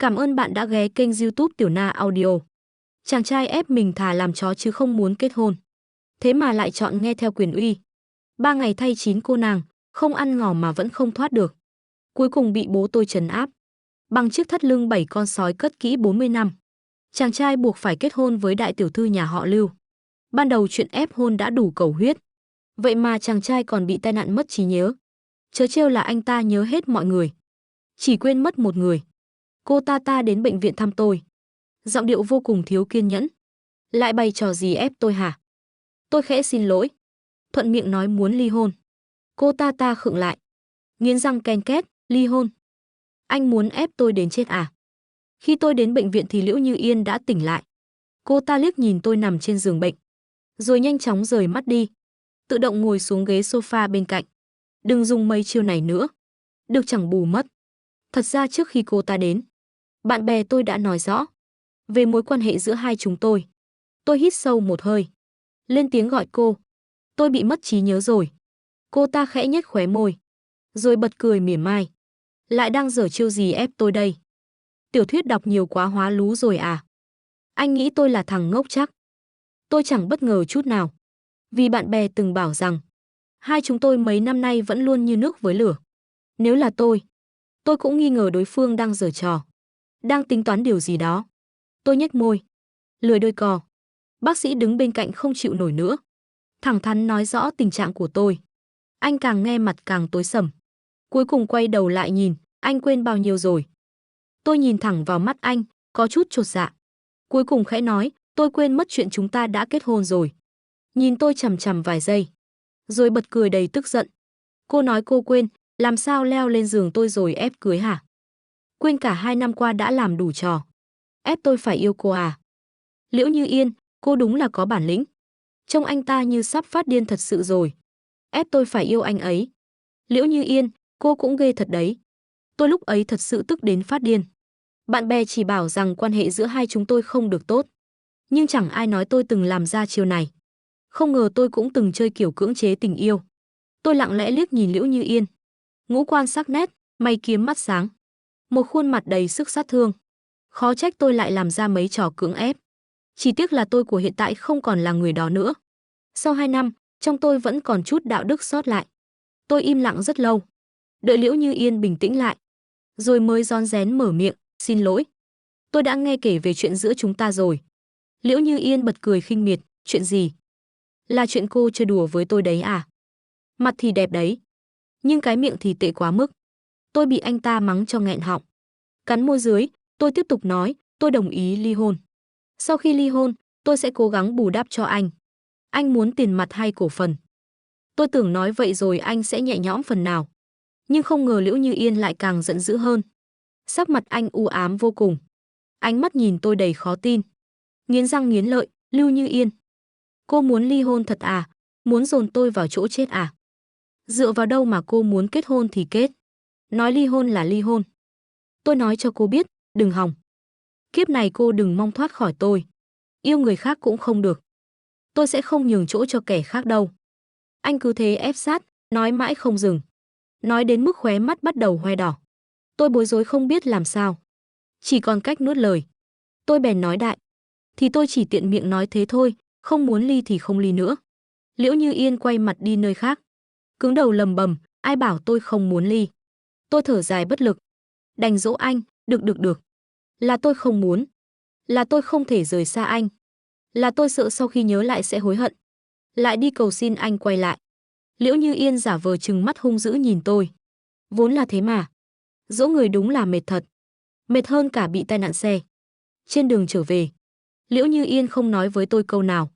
Cảm ơn bạn đã ghé kênh YouTube Tiểu Na Audio. Chàng trai ép mình thà làm chó chứ không muốn kết hôn. Thế mà lại chọn nghe theo quyền uy. 3 ngày thay 9 cô nàng, không ăn ngỏ mà vẫn không thoát được. Cuối cùng bị bố tôi trấn áp. Bằng chiếc thắt lưng 7 con sói cất kỹ 40 năm. Chàng trai buộc phải kết hôn với đại tiểu thư nhà họ Lưu. Ban đầu chuyện ép hôn đã đủ cầu huyết. Vậy mà chàng trai còn bị tai nạn mất trí nhớ. Chớ trêu là anh ta nhớ hết mọi người. Chỉ quên mất một người. Cô ta đến bệnh viện thăm tôi. Giọng điệu vô cùng thiếu kiên nhẫn. Lại bày trò gì ép tôi hả? Tôi khẽ xin lỗi. Thuận miệng nói muốn ly hôn. Cô ta khựng lại. Nghiến răng ken két, ly hôn. Anh muốn ép tôi đến chết à? Khi tôi đến bệnh viện thì Liễu Như Yên đã tỉnh lại. Cô ta liếc nhìn tôi nằm trên giường bệnh. Rồi nhanh chóng rời mắt đi. Tự động ngồi xuống ghế sofa bên cạnh. Đừng dùng mấy chiêu này nữa. Được chẳng bù mất. Thật ra trước khi cô ta đến, bạn bè tôi đã nói rõ về mối quan hệ giữa hai chúng tôi. Tôi hít sâu một hơi. Lên tiếng gọi cô. Tôi bị mất trí nhớ rồi. Cô ta khẽ nhếch khóe môi. Rồi bật cười mỉa mai. Lại đang giở chiêu gì ép tôi đây? Tiểu thuyết đọc nhiều quá hóa lú rồi à? Anh nghĩ tôi là thằng ngốc chắc. Tôi chẳng bất ngờ chút nào. Vì bạn bè từng bảo rằng hai chúng tôi mấy năm nay vẫn luôn như nước với lửa. Nếu là tôi cũng nghi ngờ đối phương đang giở trò. Đang tính toán điều gì đó. Tôi nhếch môi. Lười đôi cò. Bác sĩ đứng bên cạnh không chịu nổi nữa. Thẳng thắn nói rõ tình trạng của tôi. Anh càng nghe mặt càng tối sầm. Cuối cùng quay đầu lại nhìn, anh quên bao nhiêu rồi. Tôi nhìn thẳng vào mắt anh, có chút chột dạ. Cuối cùng khẽ nói, tôi quên mất chuyện chúng ta đã kết hôn rồi. Nhìn tôi chằm chằm vài giây. Rồi bật cười đầy tức giận. Cô nói cô quên, làm sao leo lên giường tôi rồi ép cưới hả? Quên cả 2 năm qua đã làm đủ trò. Ép tôi phải yêu cô à? Liễu Như Yên, cô đúng là có bản lĩnh. Trông anh ta như sắp phát điên thật sự rồi. Ép tôi phải yêu anh ấy. Liễu Như Yên, cô cũng ghê thật đấy. Tôi lúc ấy thật sự tức đến phát điên. Bạn bè chỉ bảo rằng quan hệ giữa hai chúng tôi không được tốt. Nhưng chẳng ai nói tôi từng làm ra chiêu này. Không ngờ tôi cũng từng chơi kiểu cưỡng chế tình yêu. Tôi lặng lẽ liếc nhìn Liễu Như Yên. Ngũ quan sắc nét, mày kiếm mắt sáng. Một khuôn mặt đầy sức sát thương. Khó trách tôi lại làm ra mấy trò cưỡng ép. Chỉ tiếc là tôi của hiện tại không còn là người đó nữa. Sau 2 năm, trong tôi vẫn còn chút đạo đức sót lại. Tôi im lặng rất lâu. Đợi Liễu Như Yên bình tĩnh lại. Rồi mới rón rén mở miệng, xin lỗi. Tôi đã nghe kể về chuyện giữa chúng ta rồi. Liễu Như Yên bật cười khinh miệt, chuyện gì? Là chuyện cô chơi đùa với tôi đấy à? Mặt thì đẹp đấy. Nhưng cái miệng thì tệ quá mức. Tôi bị anh ta mắng cho nghẹn họng. Cắn môi dưới, tôi tiếp tục nói, tôi đồng ý ly hôn. Sau khi ly hôn, tôi sẽ cố gắng bù đắp cho anh. Anh muốn tiền mặt hay cổ phần? Tôi tưởng nói vậy rồi anh sẽ nhẹ nhõm phần nào. Nhưng không ngờ Liễu Như Yên lại càng giận dữ hơn. Sắc mặt anh u ám vô cùng. Ánh mắt nhìn tôi đầy khó tin. Nghiến răng nghiến lợi, Lưu Như Yên. Cô muốn ly hôn thật à? Muốn dồn tôi vào chỗ chết à? Dựa vào đâu mà cô muốn kết hôn thì kết? Nói ly hôn là ly hôn. Tôi nói cho cô biết, đừng hòng. Kiếp này cô đừng mong thoát khỏi tôi. Yêu người khác cũng không được. Tôi sẽ không nhường chỗ cho kẻ khác đâu. Anh cứ thế ép sát, nói mãi không dừng. Nói đến mức khóe mắt bắt đầu hoe đỏ. Tôi bối rối không biết làm sao. Chỉ còn cách nuốt lời. Tôi bèn nói đại. Thì tôi chỉ tiện miệng nói thế thôi, không muốn ly thì không ly nữa. Liễu Như Yên quay mặt đi nơi khác. Cứng đầu lầm bầm, ai bảo tôi không muốn ly. Tôi thở dài bất lực. Đành dỗ anh, được. Là tôi không muốn. Là tôi không thể rời xa anh. Là tôi sợ sau khi nhớ lại sẽ hối hận. Lại đi cầu xin anh quay lại. Liễu Như Yên giả vờ trừng mắt hung dữ nhìn tôi. Vốn là thế mà. Dỗ người đúng là mệt thật. Mệt hơn cả bị tai nạn xe. Trên đường trở về, Liễu Như Yên không nói với tôi câu nào.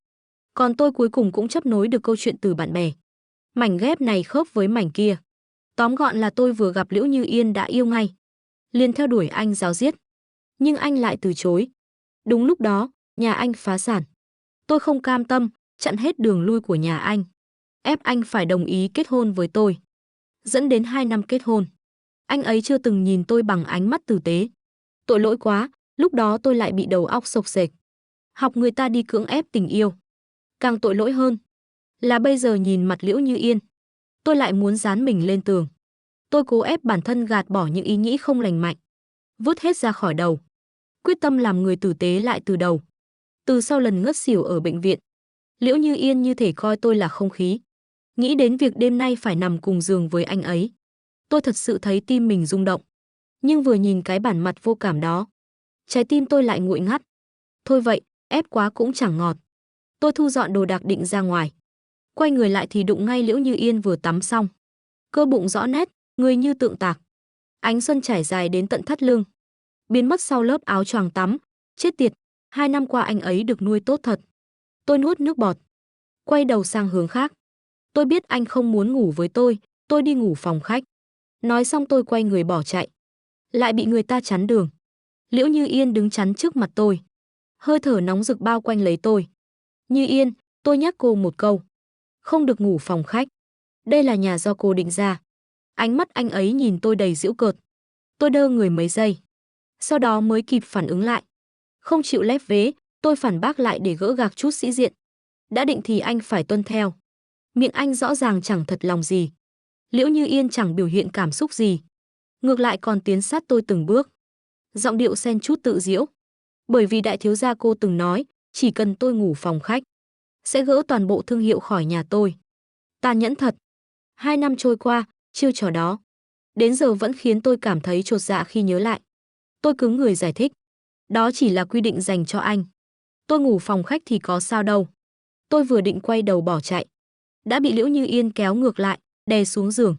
Còn tôi cuối cùng cũng chấp nối được câu chuyện từ bạn bè. Mảnh ghép này khớp với mảnh kia. Tóm gọn là tôi vừa gặp Liễu Như Yên đã yêu ngay. Liền theo đuổi anh ráo riết. Nhưng anh lại từ chối. Đúng lúc đó, nhà anh phá sản. Tôi không cam tâm, chặn hết đường lui của nhà anh. Ép anh phải đồng ý kết hôn với tôi. Dẫn đến 2 năm kết hôn. Anh ấy chưa từng nhìn tôi bằng ánh mắt tử tế. Tội lỗi quá, lúc đó tôi lại bị đầu óc xộc xệch. Học người ta đi cưỡng ép tình yêu. Càng tội lỗi hơn là bây giờ nhìn mặt Liễu Như Yên, tôi lại muốn dán mình lên tường. Tôi cố ép bản thân gạt bỏ những ý nghĩ không lành mạnh. vứt hết ra khỏi đầu. Quyết tâm làm người tử tế lại từ đầu. Từ sau lần ngất xỉu ở bệnh viện, Liễu Như Yên như thể coi tôi là không khí. Nghĩ đến việc đêm nay phải nằm cùng giường với anh ấy, tôi thật sự thấy tim mình rung động. Nhưng vừa nhìn cái bản mặt vô cảm đó, trái tim tôi lại nguội ngắt. Thôi vậy, ép quá cũng chẳng ngọt. Tôi thu dọn đồ đạc định ra ngoài. Quay người lại thì đụng ngay Liễu Như Yên vừa tắm xong. Cơ bụng rõ nét, người như tượng tạc. Ánh xuân trải dài đến tận thắt lưng, biến mất sau lớp áo choàng tắm. Chết tiệt, 2 năm qua anh ấy được nuôi tốt thật. Tôi nuốt nước bọt, quay đầu sang hướng khác. Tôi biết anh không muốn ngủ với tôi đi ngủ phòng khách. Nói xong tôi quay người bỏ chạy. Lại bị người ta chắn đường. Liễu Như Yên đứng chắn trước mặt tôi. Hơi thở nóng rực bao quanh lấy tôi. Như Yên, tôi nhắc cô một câu. Không được ngủ phòng khách. Đây là nhà do cô định ra. Ánh mắt anh ấy nhìn tôi đầy giễu cợt. Tôi đơ người mấy giây. Sau đó mới kịp phản ứng lại. Không chịu lép vế, tôi phản bác lại để gỡ gạc chút sĩ diện. Đã định thì anh phải tuân theo. Miệng anh rõ ràng chẳng thật lòng gì. Liễu Như Yên chẳng biểu hiện cảm xúc gì. Ngược lại còn tiến sát tôi từng bước. Giọng điệu xen chút tự giễu. Bởi vì đại thiếu gia cô từng nói, chỉ cần tôi ngủ phòng khách, sẽ gỡ toàn bộ thương hiệu khỏi nhà tôi. Tàn nhẫn thật. 2 năm trôi qua, chiêu trò đó đến giờ vẫn khiến tôi cảm thấy chột dạ khi nhớ lại. Tôi cứng người giải thích. Đó chỉ là quy định dành cho anh. Tôi ngủ phòng khách thì có sao đâu. Tôi vừa định quay đầu bỏ chạy, đã bị Liễu Như Yên kéo ngược lại, đè xuống giường.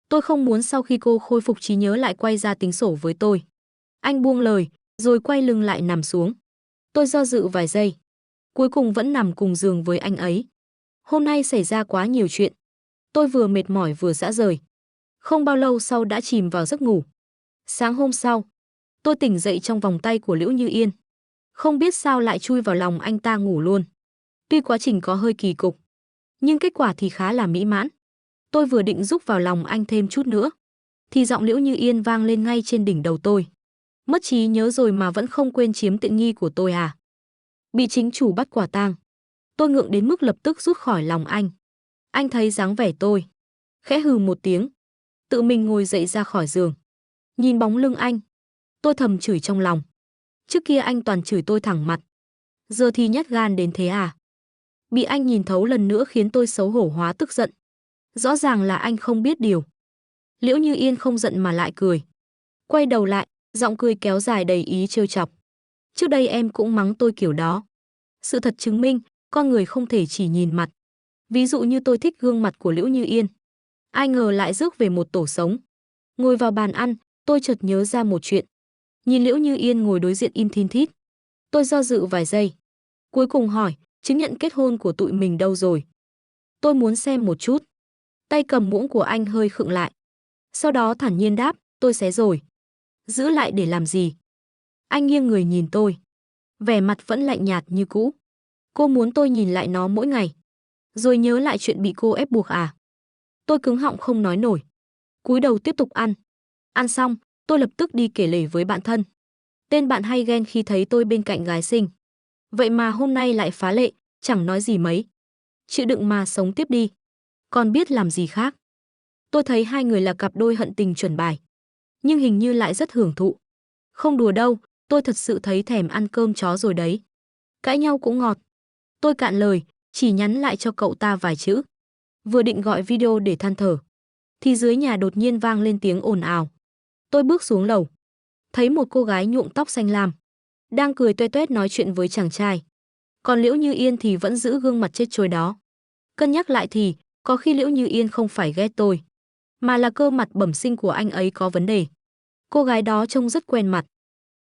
Tôi không muốn sau khi cô khôi phục trí nhớ lại quay ra tính sổ với tôi. Anh buông lời, rồi quay lưng lại nằm xuống. Tôi do dự vài giây, cuối cùng vẫn nằm cùng giường với anh ấy. Hôm nay xảy ra quá nhiều chuyện. Tôi vừa mệt mỏi vừa dã rời. Không bao lâu sau đã chìm vào giấc ngủ. Sáng hôm sau, tôi tỉnh dậy trong vòng tay của Liễu Như Yên. Không biết sao lại chui vào lòng anh ta ngủ luôn. Tuy quá trình có hơi kỳ cục, nhưng kết quả thì khá là mỹ mãn. Tôi vừa định rúc vào lòng anh thêm chút nữa, thì giọng Liễu Như Yên vang lên ngay trên đỉnh đầu tôi. Mất trí nhớ rồi mà vẫn không quên chiếm tiện nghi của tôi à? Bị chính chủ bắt quả tang. Tôi ngượng đến mức lập tức rút khỏi lòng anh. Anh thấy dáng vẻ tôi, khẽ hừ một tiếng, tự mình ngồi dậy ra khỏi giường. Nhìn bóng lưng anh, tôi thầm chửi trong lòng. Trước kia anh toàn chửi tôi thẳng mặt, giờ thì nhát gan đến thế à? Bị anh nhìn thấu lần nữa khiến tôi xấu hổ hóa tức giận. Rõ ràng là anh không biết điều. Liễu Như Yên không giận mà lại cười. Quay đầu lại, giọng cười kéo dài đầy ý trêu chọc. Trước đây em cũng mắng tôi kiểu đó. Sự thật chứng minh, con người không thể chỉ nhìn mặt. Ví dụ như tôi thích gương mặt của Liễu Như Yên. Ai ngờ lại rước về một tổ sống. Ngồi vào bàn ăn, tôi chợt nhớ ra một chuyện. Nhìn Liễu Như Yên ngồi đối diện im thin thít. Tôi do dự vài giây. Cuối cùng hỏi, chứng nhận kết hôn của tụi mình đâu rồi? Tôi muốn xem một chút. Tay cầm muỗng của anh hơi khựng lại. Sau đó thản nhiên đáp, tôi xé rồi. Giữ lại để làm gì? Anh nghiêng người nhìn tôi. Vẻ mặt vẫn lạnh nhạt như cũ. Cô muốn tôi nhìn lại nó mỗi ngày. Rồi nhớ lại chuyện bị cô ép buộc à? Tôi cứng họng không nói nổi. Cúi đầu tiếp tục ăn. Ăn xong, tôi lập tức đi kể lể với bạn thân. Tên bạn hay ghen khi thấy tôi bên cạnh gái xinh. Vậy mà hôm nay lại phá lệ, chẳng nói gì mấy. Chịu đựng mà sống tiếp đi. Còn biết làm gì khác. Tôi thấy hai người là cặp đôi hận tình chuẩn bài. Nhưng hình như lại rất hưởng thụ. Không đùa đâu, tôi thật sự thấy thèm ăn cơm chó rồi đấy. Cãi nhau cũng ngọt. Tôi cạn lời, chỉ nhắn lại cho cậu ta vài chữ. Vừa định gọi video để than thở, thì dưới nhà đột nhiên vang lên tiếng ồn ào. Tôi bước xuống lầu, thấy một cô gái nhuộm tóc xanh lam, đang cười toe toét nói chuyện với chàng trai. Còn Liễu Như Yên thì vẫn giữ gương mặt chết chối đó. Cân nhắc lại thì, có khi Liễu Như Yên không phải ghét tôi, mà là cơ mặt bẩm sinh của anh ấy có vấn đề. Cô gái đó trông rất quen mặt,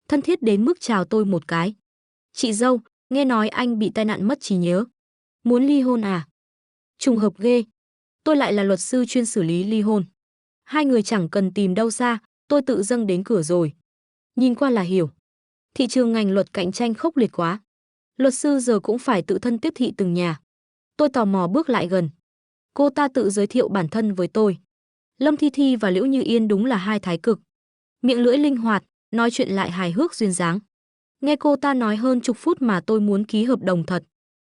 thân thiết đến mức chào tôi một cái. Chị dâu, nghe nói anh bị tai nạn mất trí nhớ. Muốn ly hôn à? Trùng hợp ghê. Tôi lại là luật sư chuyên xử lý ly hôn. Hai người chẳng cần tìm đâu xa, tôi tự dâng đến cửa rồi. Nhìn qua là hiểu. Thị trường ngành luật cạnh tranh khốc liệt quá. Luật sư giờ cũng phải tự thân tiếp thị từng nhà. Tôi tò mò bước lại gần. Cô ta tự giới thiệu bản thân với tôi. Lâm Thi Thi và Liễu Như Yên đúng là hai thái cực. Miệng lưỡi linh hoạt, nói chuyện lại hài hước duyên dáng. Nghe cô ta nói hơn chục phút mà tôi muốn ký hợp đồng thật.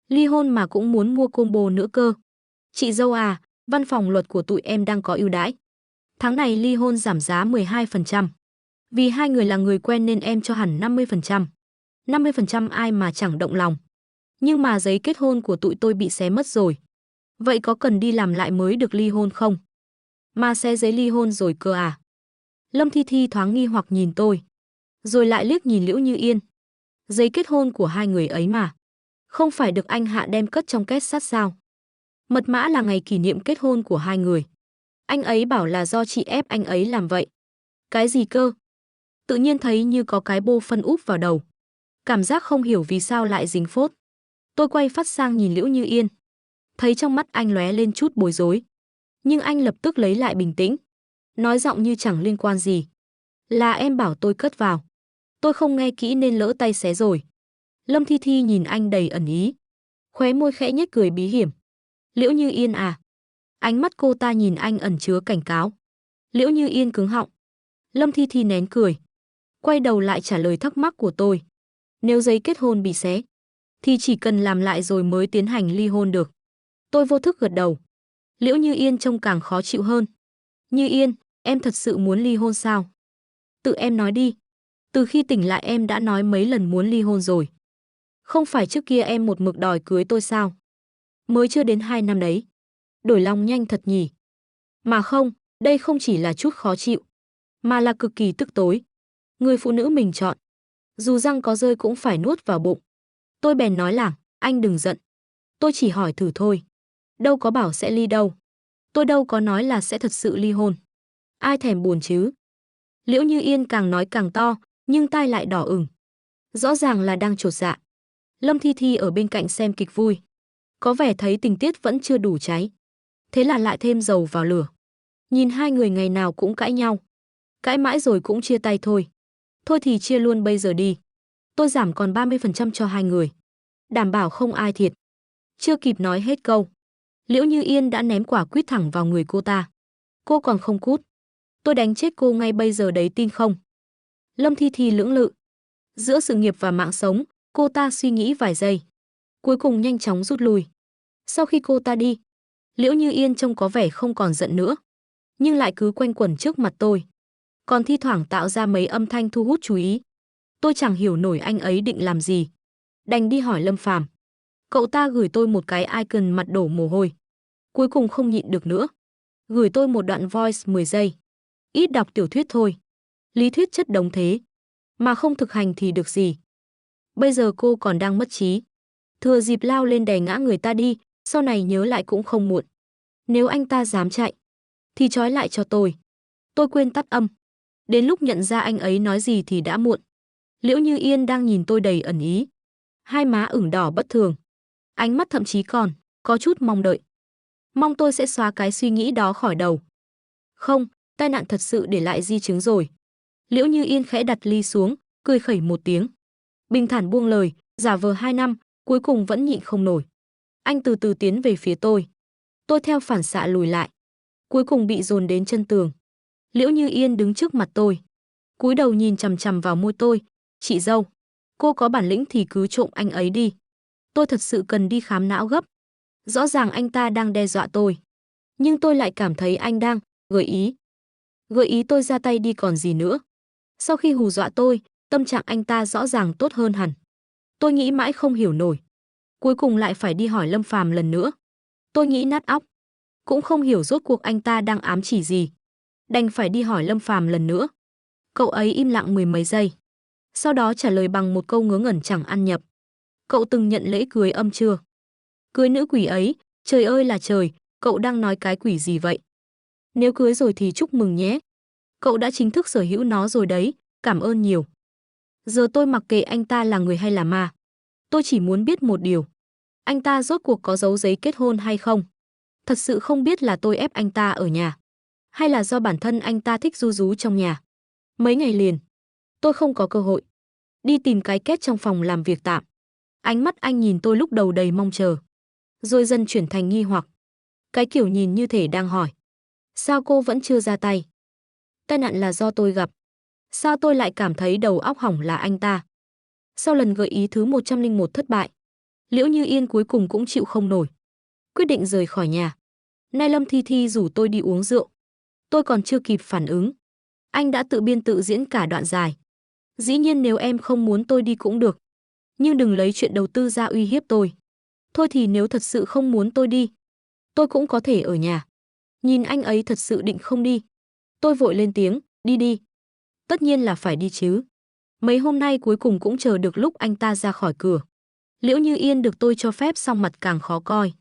Ly hôn mà cũng muốn mua combo nữa cơ. Chị dâu à, văn phòng luật của tụi em đang có ưu đãi. Tháng này ly hôn giảm giá 12%. Vì hai người là người quen nên em cho hẳn 50%. 50% ai mà chẳng động lòng. Nhưng mà giấy kết hôn của tụi tôi bị xé mất rồi. Vậy có cần đi làm lại mới được ly hôn không? Mà xé giấy ly hôn rồi cơ à? Lâm Thi Thi thoáng nghi hoặc nhìn tôi. Rồi lại liếc nhìn Liễu Như Yên. Giấy kết hôn của hai người ấy mà. Không phải được anh Hạ đem cất trong két sắt sao? Mật mã là ngày kỷ niệm kết hôn của hai người. Anh ấy bảo là do chị ép anh ấy làm vậy. Cái gì cơ? Tự nhiên thấy như có cái bô phân úp vào đầu. Cảm giác không hiểu vì sao lại dính phốt. Tôi quay phát sang nhìn Liễu Như Yên. Thấy trong mắt anh lóe lên chút bối rối. Nhưng anh lập tức lấy lại bình tĩnh. Nói giọng như chẳng liên quan gì. Là em bảo tôi cất vào. Tôi không nghe kỹ nên lỡ tay xé rồi. Lâm Thi Thi nhìn anh đầy ẩn ý. Khóe môi khẽ nhếch cười bí hiểm. Liễu Như Yên à? Ánh mắt cô ta nhìn anh ẩn chứa cảnh cáo. Liễu Như Yên cứng họng. Lâm Thi Thi nén cười. Quay đầu lại trả lời thắc mắc của tôi. Nếu giấy kết hôn bị xé, thì chỉ cần làm lại rồi mới tiến hành ly hôn được. Tôi vô thức gật đầu. Liễu Như Yên trông càng khó chịu hơn. Như Yên, em thật sự muốn ly hôn sao? Tự em nói đi. Từ khi tỉnh lại em đã nói mấy lần muốn ly hôn rồi. Không phải trước kia em một mực đòi cưới tôi sao? Mới chưa đến 2 năm đấy. Đổi lòng nhanh thật nhỉ. Mà không, đây không chỉ là chút khó chịu, mà là cực kỳ tức tối. Người phụ nữ mình chọn, dù răng có rơi cũng phải nuốt vào bụng. Tôi bèn nói lảng, anh đừng giận. Tôi chỉ hỏi thử thôi. Đâu có bảo sẽ ly đâu. Tôi đâu có nói là sẽ thật sự ly hôn. Ai thèm buồn chứ. Liễu Như Yên càng nói càng to, nhưng tai lại đỏ ửng. Rõ ràng là đang chột dạ. Lâm Thi Thi ở bên cạnh xem kịch vui. Có vẻ thấy tình tiết vẫn chưa đủ cháy. Thế là lại thêm dầu vào lửa. Nhìn hai người ngày nào cũng cãi nhau. Cãi mãi rồi cũng chia tay thôi. Thôi thì chia luôn bây giờ đi. Tôi giảm còn 30% cho hai người. Đảm bảo không ai thiệt. Chưa kịp nói hết câu. Liễu Như Yên đã ném quả quýt thẳng vào người cô ta. Cô còn không cút. Tôi đánh chết cô ngay bây giờ đấy tin không? Lâm Thi Thi lưỡng lự. Giữa sự nghiệp và mạng sống, cô ta suy nghĩ vài giây. Cuối cùng nhanh chóng rút lui. Sau khi cô ta đi, Liễu Như Yên trông có vẻ không còn giận nữa. Nhưng lại cứ quanh quẩn trước mặt tôi. Còn thi thoảng tạo ra mấy âm thanh thu hút chú ý. Tôi chẳng hiểu nổi anh ấy định làm gì. Đành đi hỏi Lâm Phàm. Cậu ta gửi tôi một cái icon mặt đổ mồ hôi. Cuối cùng không nhịn được nữa. Gửi tôi một đoạn voice 10 giây. Ít đọc tiểu thuyết thôi. Lý thuyết chất đống thế. Mà không thực hành thì được gì. Bây giờ cô còn đang mất trí. Thừa dịp lao lên đè ngã người ta đi, sau này nhớ lại cũng không muộn. Nếu anh ta dám chạy, thì trói lại cho tôi. Tôi quên tắt âm. Đến lúc nhận ra anh ấy nói gì thì đã muộn. Liễu Như Yên đang nhìn tôi đầy ẩn ý. Hai má ửng đỏ bất thường. Ánh mắt thậm chí còn có chút mong đợi. Mong tôi sẽ xóa cái suy nghĩ đó khỏi đầu. Không, tai nạn thật sự để lại di chứng rồi. Liễu Như Yên khẽ đặt ly xuống, cười khẩy một tiếng. Bình thản buông lời, giả vờ 2 năm, cuối cùng vẫn nhịn không nổi. Anh từ từ tiến về phía tôi. Tôi theo phản xạ lùi lại. Cuối cùng bị dồn đến chân tường. Liễu Như Yên đứng trước mặt tôi. Cúi đầu nhìn chằm chằm vào môi tôi. Chị dâu, cô có bản lĩnh thì cứ trộm anh ấy đi. Tôi thật sự cần đi khám não gấp. Rõ ràng anh ta đang đe dọa tôi. Nhưng tôi lại cảm thấy anh đang gợi ý. Gợi ý tôi ra tay đi còn gì nữa. Sau khi hù dọa tôi, tâm trạng anh ta rõ ràng tốt hơn hẳn. Tôi nghĩ mãi không hiểu nổi. Cuối cùng lại phải đi hỏi Lâm Phàm lần nữa. Tôi nghĩ nát óc. Cũng không hiểu rốt cuộc anh ta đang ám chỉ gì. Đành phải đi hỏi Lâm Phàm lần nữa. Cậu ấy im lặng mười mấy giây. Sau đó trả lời bằng một câu ngớ ngẩn chẳng ăn nhập. Cậu từng nhận lễ cưới âm chưa? Cưới nữ quỷ ấy, trời ơi là trời, cậu đang nói cái quỷ gì vậy? Nếu cưới rồi thì chúc mừng nhé. Cậu đã chính thức sở hữu nó rồi đấy, cảm ơn nhiều. Giờ tôi mặc kệ anh ta là người hay là ma. Tôi chỉ muốn biết một điều. Anh ta rốt cuộc có giấu giấy kết hôn hay không? Thật sự không biết là tôi ép anh ta ở nhà. Hay là do bản thân anh ta thích ru rú trong nhà. Mấy ngày liền, tôi không có cơ hội. Đi tìm cái két trong phòng làm việc tạm. Ánh mắt anh nhìn tôi lúc đầu đầy mong chờ. Rồi dần chuyển thành nghi hoặc. Cái kiểu nhìn như thể đang hỏi. Sao cô vẫn chưa ra tay? Tai nạn là do tôi gặp. Sao tôi lại cảm thấy đầu óc hỏng là anh ta? Sau lần gợi ý thứ 101 thất bại, Liễu Như Yên cuối cùng cũng chịu không nổi. Quyết định rời khỏi nhà. Nay Lâm Thi Thi rủ tôi đi uống rượu. Tôi còn chưa kịp phản ứng. Anh đã tự biên tự diễn cả đoạn dài. Dĩ nhiên nếu em không muốn tôi đi cũng được. Nhưng đừng lấy chuyện đầu tư ra uy hiếp tôi. Thôi thì nếu thật sự không muốn tôi đi, tôi cũng có thể ở nhà. Nhìn anh ấy thật sự định không đi. Tôi vội lên tiếng, đi đi. Tất nhiên là phải đi chứ. Mấy hôm nay cuối cùng cũng chờ được lúc anh ta ra khỏi cửa. Liễu Như Yên được tôi cho phép xong mặt càng khó coi.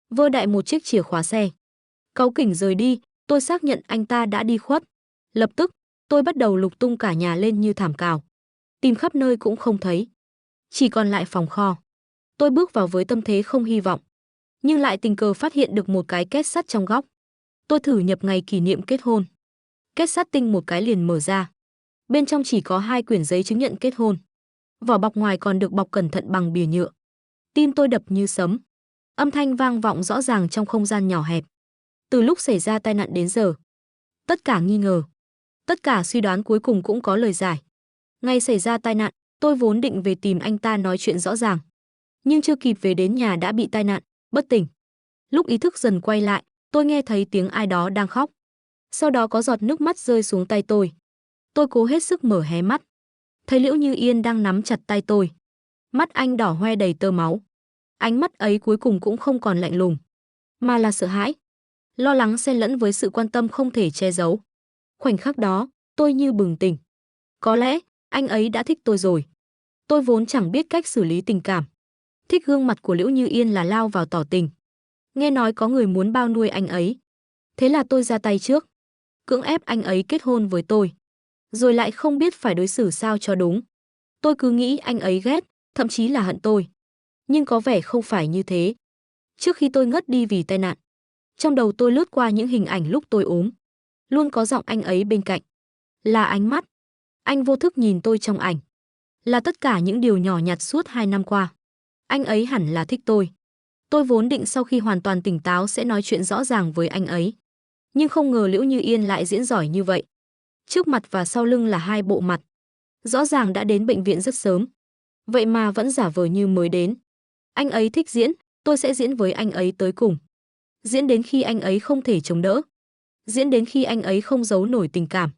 Vơ đại một chiếc chìa khóa xe. Cáu kỉnh rời đi, tôi xác nhận anh ta đã đi khuất. Lập tức, tôi bắt đầu lục tung cả nhà lên như thảm cào. Tìm khắp nơi cũng không thấy. Chỉ còn lại phòng kho. Tôi bước vào với tâm thế không hy vọng. Nhưng lại tình cờ phát hiện được một cái két sắt trong góc. Tôi thử nhập ngày kỷ niệm kết hôn. Két sắt tinh một cái liền mở ra. Bên trong chỉ có 2 quyển giấy chứng nhận kết hôn. Vỏ bọc ngoài còn được bọc cẩn thận bằng bìa nhựa. Tim tôi đập như sấm. Âm thanh vang vọng rõ ràng trong không gian nhỏ hẹp. Từ lúc xảy ra tai nạn đến giờ, tất cả nghi ngờ, tất cả suy đoán cuối cùng cũng có lời giải. Ngày xảy ra tai nạn, tôi vốn định về tìm anh ta nói chuyện rõ ràng. Nhưng chưa kịp về đến nhà đã bị tai nạn, bất tỉnh. Lúc ý thức dần quay lại, tôi nghe thấy tiếng ai đó đang khóc. Sau đó có giọt nước mắt rơi xuống tay tôi. Tôi cố hết sức mở hé mắt. Thấy Liễu Như Yên đang nắm chặt tay tôi. Mắt anh đỏ hoe đầy tơ máu. Ánh mắt ấy cuối cùng cũng không còn lạnh lùng, mà là sợ hãi, lo lắng xen lẫn với sự quan tâm không thể che giấu. Khoảnh khắc đó, tôi như bừng tỉnh. Có lẽ, anh ấy đã thích tôi rồi. Tôi vốn chẳng biết cách xử lý tình cảm. Thích gương mặt của Liễu Như Yên là lao vào tỏ tình. Nghe nói có người muốn bao nuôi anh ấy. Thế là tôi ra tay trước. Cưỡng ép anh ấy kết hôn với tôi. Rồi lại không biết phải đối xử sao cho đúng. Tôi cứ nghĩ anh ấy ghét, thậm chí là hận tôi. Nhưng có vẻ không phải như thế. Trước khi tôi ngất đi vì tai nạn, trong đầu tôi lướt qua những hình ảnh lúc tôi ốm. Luôn có giọng anh ấy bên cạnh. Là ánh mắt. Anh vô thức nhìn tôi trong ảnh. Là tất cả những điều nhỏ nhặt suốt 2 năm qua. Anh ấy hẳn là thích tôi. Tôi vốn định sau khi hoàn toàn tỉnh táo sẽ nói chuyện rõ ràng với anh ấy. Nhưng không ngờ Liễu Như Yên lại diễn giỏi như vậy. Trước mặt và sau lưng là 2 bộ mặt. Rõ ràng đã đến bệnh viện rất sớm. Vậy mà vẫn giả vờ như mới đến. Anh ấy thích diễn, tôi sẽ diễn với anh ấy tới cùng. Diễn đến khi anh ấy không thể chống đỡ. Diễn đến khi anh ấy không giấu nổi tình cảm.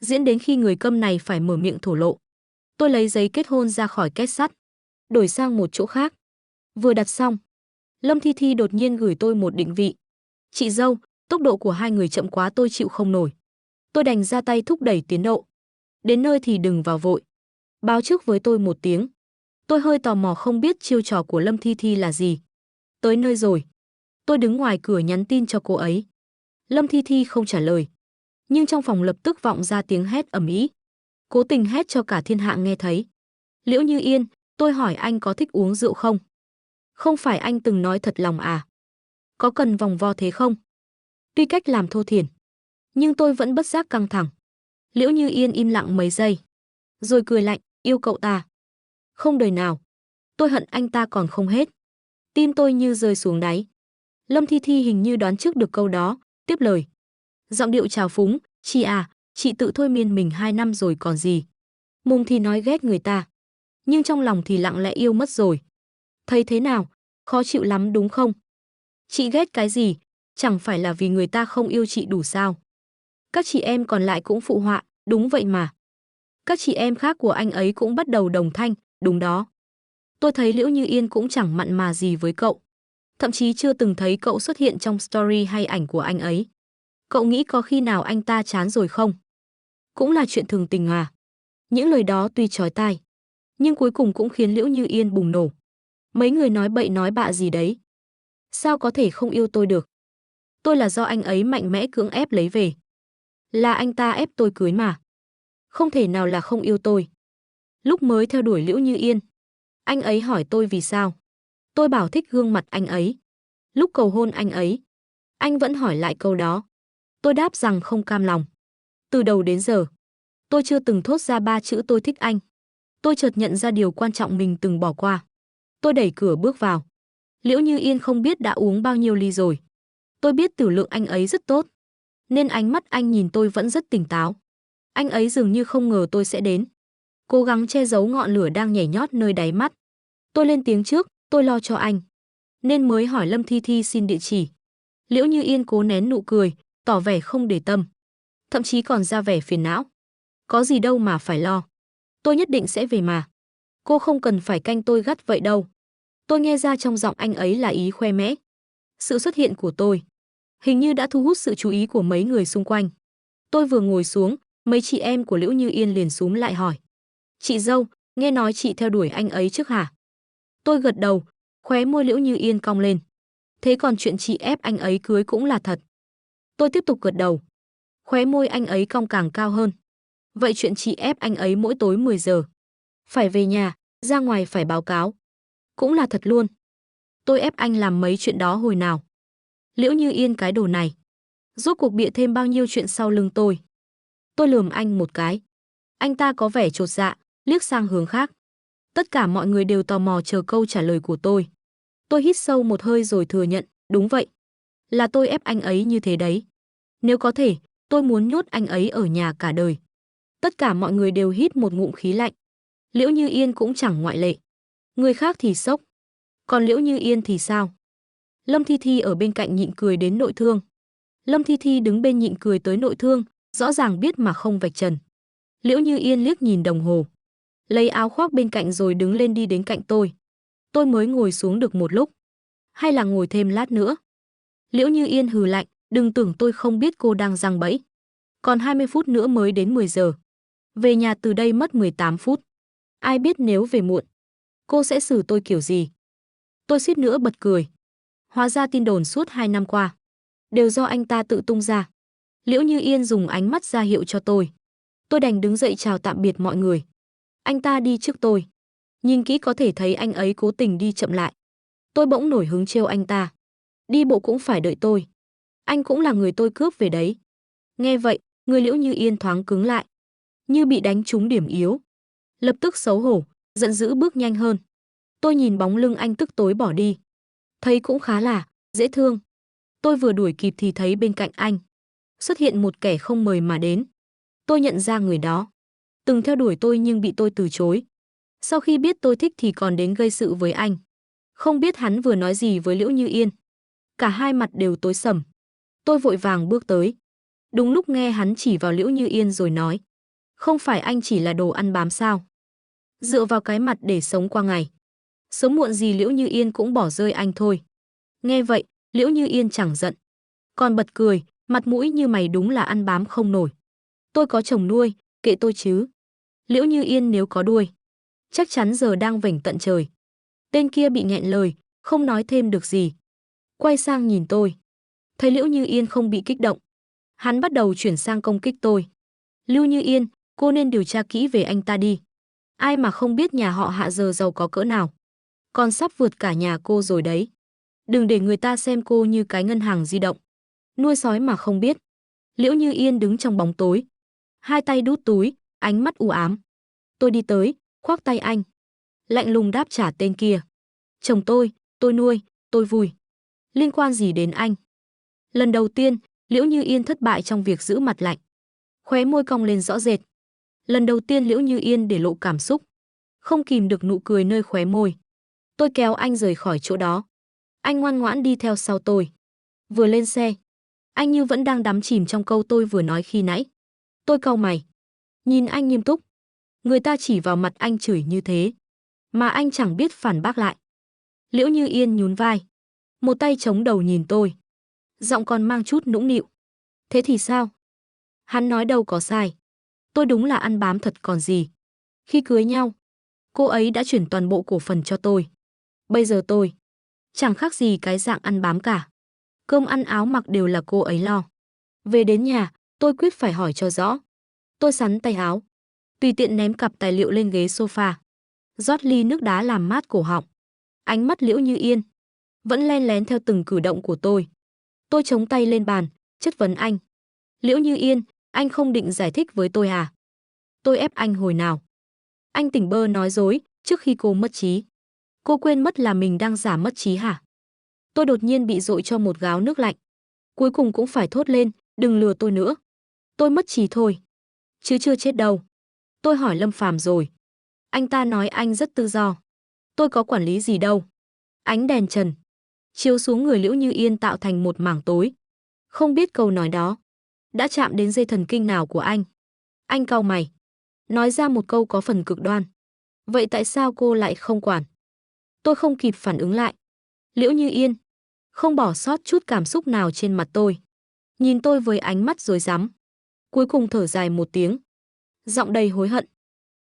Diễn đến khi người câm này phải mở miệng thổ lộ. Tôi lấy giấy kết hôn ra khỏi két sắt, đổi sang một chỗ khác. Vừa đặt xong, Lâm Thi Thi đột nhiên gửi tôi một định vị. Chị dâu, tốc độ của 2 người chậm quá tôi chịu không nổi. Tôi đành ra tay thúc đẩy tiến độ. Đến nơi thì đừng vào vội. Báo trước với tôi 1 tiếng. Tôi hơi tò mò không biết chiêu trò của Lâm Thi Thi là gì. Tới nơi rồi. Tôi đứng ngoài cửa nhắn tin cho cô ấy. Lâm Thi Thi không trả lời. Nhưng trong phòng lập tức vọng ra tiếng hét ầm ĩ. Cố tình hét cho cả thiên hạ nghe thấy. Liễu Như Yên, tôi hỏi anh có thích uống rượu không? Không phải anh từng nói thật lòng à? Có cần vòng vo thế không? Tuy cách làm thô thiển, nhưng tôi vẫn bất giác căng thẳng. Liễu Như Yên im lặng mấy giây. Rồi cười lạnh, yêu cậu ta. Không đời nào. Tôi hận anh ta còn không hết. Tim tôi như rơi xuống đáy. Lâm Thi Thi hình như đoán trước được câu đó, tiếp lời. Giọng điệu trào phúng, chị à, chị tự thôi miên mình 2 năm rồi còn gì. Mồm thì nói ghét người ta, nhưng trong lòng thì lặng lẽ yêu mất rồi. Thấy thế nào, khó chịu lắm đúng không? Chị ghét cái gì, chẳng phải là vì người ta không yêu chị đủ sao? Các chị em còn lại cũng phụ họa, đúng vậy mà. Các chị em khác của anh ấy cũng bắt đầu đồng thanh, đúng đó. Tôi thấy Liễu Như Yên cũng chẳng mặn mà gì với cậu. Thậm chí chưa từng thấy cậu xuất hiện trong story hay ảnh của anh ấy. Cậu nghĩ có khi nào anh ta chán rồi không? Cũng là chuyện thường tình à. Những lời đó tuy chói tai, nhưng cuối cùng cũng khiến Liễu Như Yên bùng nổ. Mấy người nói bậy nói bạ gì đấy. Sao có thể không yêu tôi được? Tôi là do anh ấy mạnh mẽ cưỡng ép lấy về. Là anh ta ép tôi cưới mà. Không thể nào là không yêu tôi. Lúc mới theo đuổi Liễu Như Yên, anh ấy hỏi tôi vì sao. Tôi bảo thích gương mặt anh ấy. Lúc cầu hôn anh ấy, anh vẫn hỏi lại câu đó. Tôi đáp rằng không cam lòng. Từ đầu đến giờ, tôi chưa từng thốt ra 3 chữ tôi thích anh. Tôi chợt nhận ra điều quan trọng mình từng bỏ qua. Tôi đẩy cửa bước vào. Liễu Như Yên không biết đã uống bao nhiêu ly rồi. Tôi biết tử lượng anh ấy rất tốt, nên ánh mắt anh nhìn tôi vẫn rất tỉnh táo. Anh ấy dường như không ngờ tôi sẽ đến. Cố gắng che giấu ngọn lửa đang nhảy nhót nơi đáy mắt. Tôi lên tiếng trước, tôi lo cho anh, nên mới hỏi Lâm Thi Thi xin địa chỉ. Liễu Như Yên cố nén nụ cười, tỏ vẻ không để tâm. thậm chí còn ra vẻ phiền não. Có gì đâu mà phải lo. Tôi nhất định sẽ về mà. Cô không cần phải canh tôi gắt vậy đâu. Tôi nghe ra trong giọng anh ấy là ý khoe mẽ. Sự xuất hiện của tôi hình như đã thu hút sự chú ý của mấy người xung quanh. Tôi vừa ngồi xuống, mấy chị em của Liễu Như Yên liền xúm lại hỏi. Chị dâu, nghe nói chị theo đuổi anh ấy trước hả? Tôi gật đầu, khóe môi Liễu Như Yên cong lên. Thế còn chuyện chị ép anh ấy cưới cũng là thật. Tôi tiếp tục gật đầu. Khóe môi anh ấy cong càng cao hơn. Vậy chuyện chị ép anh ấy mỗi tối 10 giờ phải về nhà, ra ngoài phải báo cáo, cũng là thật luôn. Tôi ép anh làm mấy chuyện đó hồi nào? Liễu Như Yên cái đồ này, rốt cuộc bịa thêm bao nhiêu chuyện sau lưng tôi? Tôi lườm anh một cái. Anh ta có vẻ chột dạ, liếc sang hướng khác. Tất cả mọi người đều tò mò chờ câu trả lời của tôi. Tôi hít sâu một hơi rồi thừa nhận, đúng vậy. Là tôi ép anh ấy như thế đấy. Nếu có thể, tôi muốn nhốt anh ấy ở nhà cả đời. Tất cả mọi người đều hít một ngụm khí lạnh. Liễu Như Yên cũng chẳng ngoại lệ. Người khác thì sốc. Còn Liễu Như Yên thì sao? Lâm Thi Thi ở bên cạnh nhịn cười đến nội thương. Lâm Thi Thi đứng bên nhịn cười tới nội thương, rõ ràng biết mà không vạch trần. Liễu Như Yên liếc nhìn đồng hồ, lấy áo khoác bên cạnh rồi đứng lên đi đến cạnh tôi. Tôi mới ngồi xuống được một lúc. Hay là ngồi thêm lát nữa? Liễu Như Yên hừ lạnh, đừng tưởng tôi không biết cô đang giăng bẫy. Còn 20 phút nữa mới đến 10 giờ. Về nhà từ đây mất 18 phút. Ai biết nếu về muộn, cô sẽ xử tôi kiểu gì? Tôi suýt nữa bật cười. Hóa ra tin đồn suốt 2 năm qua đều do anh ta tự tung ra. Liễu Như Yên dùng ánh mắt ra hiệu cho tôi. Tôi đành đứng dậy chào tạm biệt mọi người. Anh ta đi trước tôi. Nhìn kỹ có thể thấy anh ấy cố tình đi chậm lại. Tôi bỗng nổi hứng trêu anh ta. Đi bộ cũng phải đợi tôi. Anh cũng là người tôi cướp về đấy. Nghe vậy, người Liễu Như Yên thoáng cứng lại. Như bị đánh trúng điểm yếu. Lập tức xấu hổ, giận dữ bước nhanh hơn. Tôi nhìn bóng lưng anh tức tối bỏ đi. Thấy cũng khá là dễ thương. Tôi vừa đuổi kịp thì thấy bên cạnh anh xuất hiện một kẻ không mời mà đến. Tôi nhận ra người đó. Từng theo đuổi tôi nhưng bị tôi từ chối. Sau khi biết tôi thích thì còn đến gây sự với anh. Không biết hắn vừa nói gì với Liễu Như Yên. Cả hai mặt đều tối sầm. Tôi vội vàng bước tới. Đúng lúc nghe hắn chỉ vào Liễu Như Yên rồi nói. Không phải anh chỉ là đồ ăn bám sao? Dựa vào cái mặt để sống qua ngày. Sớm muộn gì Liễu Như Yên cũng bỏ rơi anh thôi. Nghe vậy, Liễu Như Yên chẳng giận. Còn bật cười, mặt mũi như mày đúng là ăn bám không nổi. Tôi có chồng nuôi, kệ tôi chứ. Liễu Như Yên nếu có đuôi, chắc chắn giờ đang vểnh tận trời. Tên kia bị nghẹn lời, không nói thêm được gì. Quay sang nhìn tôi. Thấy Liễu Như Yên không bị kích động. Hắn bắt đầu chuyển sang công kích tôi. Lưu Như Yên, cô nên điều tra kỹ về anh ta đi. Ai mà không biết nhà họ Hạ giờ giàu có cỡ nào. Còn sắp vượt cả nhà cô rồi đấy. Đừng để người ta xem cô như cái ngân hàng di động. Nuôi sói mà không biết. Liễu Như Yên đứng trong bóng tối. Hai tay đút túi, ánh mắt u ám. Tôi đi tới, khoác tay anh. Lạnh lùng đáp trả tên kia. Chồng tôi nuôi, tôi vui. Liên quan gì đến anh? Lần đầu tiên, Liễu Như Yên thất bại trong việc giữ mặt lạnh. Khóe môi cong lên rõ rệt. Lần đầu tiên Liễu Như Yên để lộ cảm xúc. Không kìm được nụ cười nơi khóe môi. Tôi kéo anh rời khỏi chỗ đó. Anh ngoan ngoãn đi theo sau tôi. Vừa lên xe, anh như vẫn đang đắm chìm trong câu tôi vừa nói khi nãy. Tôi cau mày. Nhìn anh nghiêm túc. Người ta chỉ vào mặt anh chửi như thế, mà anh chẳng biết phản bác lại. Liễu Như Yên nhún vai. Một tay chống đầu nhìn tôi. Giọng còn mang chút nũng nịu. Thế thì sao? Hắn nói đâu có sai. Tôi đúng là ăn bám thật còn gì. Khi cưới nhau, cô ấy đã chuyển toàn bộ cổ phần cho tôi. Bây giờ tôi chẳng khác gì cái dạng ăn bám cả. Cơm ăn áo mặc đều là cô ấy lo. Về đến nhà, tôi quyết phải hỏi cho rõ. Tôi xắn tay áo, tùy tiện ném cặp tài liệu lên ghế sofa. Rót ly nước đá làm mát cổ họng. Ánh mắt Liễu Như Yên vẫn len lén theo từng cử động của tôi. Tôi chống tay lên bàn, chất vấn anh. Liễu Như Yên, anh không định giải thích với tôi à? Tôi ép anh hồi nào? Anh tỉnh bơ nói dối, trước khi cô mất trí. Cô quên mất là mình đang giả mất trí hả? Tôi đột nhiên bị dội cho một gáo nước lạnh. Cuối cùng cũng phải thốt lên, đừng lừa tôi nữa. Tôi mất trí thôi, chứ chưa chết đâu. Tôi hỏi Lâm Phàm rồi. Anh ta nói anh rất tự do. Tôi có quản lý gì đâu. Ánh đèn trần chiếu xuống người Liễu Như Yên tạo thành một mảng tối. Không biết câu nói đó Đã chạm đến dây thần kinh nào của anh? Anh cau mày, nói ra một câu có phần cực đoan. Vậy tại sao cô lại không quản? Tôi không kịp phản ứng lại. Liễu Như Yên không bỏ sót chút cảm xúc nào trên mặt tôi, nhìn tôi với ánh mắt rối rắm. Cuối cùng thở dài một tiếng, giọng đầy hối hận.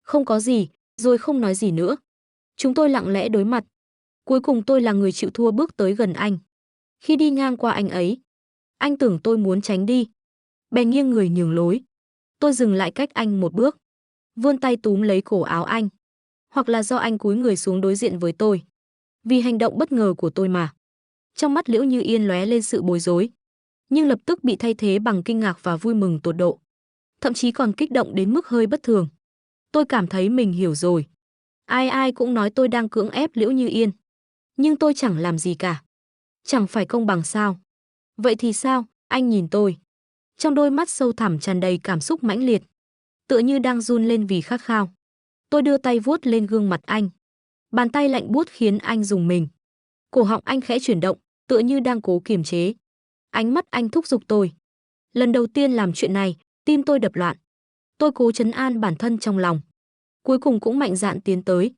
Không có gì, rồi không nói gì nữa. Chúng tôi lặng lẽ đối mặt. Cuối cùng tôi là người chịu thua bước tới gần anh. Khi đi ngang qua anh ấy, anh tưởng tôi muốn tránh đi, bèn nghiêng người nhường lối. Tôi dừng lại cách anh một bước, vươn tay túm lấy cổ áo anh. Hoặc là do anh cúi người xuống đối diện với tôi, vì hành động bất ngờ của tôi mà. Trong mắt Liễu Như Yên lóe lên sự bối rối, nhưng lập tức bị thay thế bằng kinh ngạc và vui mừng tột độ. Thậm chí còn kích động đến mức hơi bất thường. Tôi cảm thấy mình hiểu rồi. Ai ai cũng nói tôi đang cưỡng ép Liễu Như Yên, nhưng tôi chẳng làm gì cả. Chẳng phải công bằng sao? Vậy thì sao? Anh nhìn tôi. Trong đôi mắt sâu thẳm tràn đầy cảm xúc mãnh liệt, tựa như đang run lên vì khát khao. Tôi đưa tay vuốt lên gương mặt anh. Bàn tay lạnh buốt khiến anh rùng mình. Cổ họng anh khẽ chuyển động, tựa như đang cố kiềm chế. Ánh mắt anh thúc giục tôi. Lần đầu tiên làm chuyện này, tim tôi đập loạn. Tôi cố trấn an bản thân trong lòng. Cuối cùng cũng mạnh dạn tiến tới,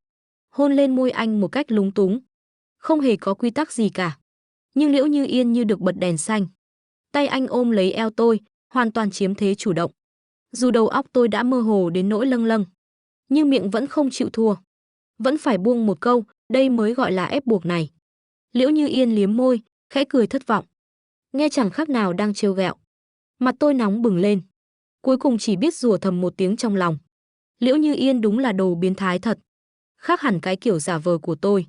hôn lên môi anh một cách lúng túng. Không hề có quy tắc gì cả. Nhưng Liễu Như Yên như được bật đèn xanh. Tay anh ôm lấy eo tôi, hoàn toàn chiếm thế chủ động. Dù đầu óc tôi đã mơ hồ đến nỗi lâng lâng, nhưng miệng vẫn không chịu thua. Vẫn phải buông một câu, đây mới gọi là ép buộc này. Liễu Như Yên liếm môi, khẽ cười thất vọng. Nghe chẳng khác nào đang trêu ghẹo. Mặt tôi nóng bừng lên. Cuối cùng chỉ biết rủa thầm một tiếng trong lòng. Liễu Như Yên đúng là đồ biến thái thật. Khác hẳn cái kiểu giả vờ của tôi.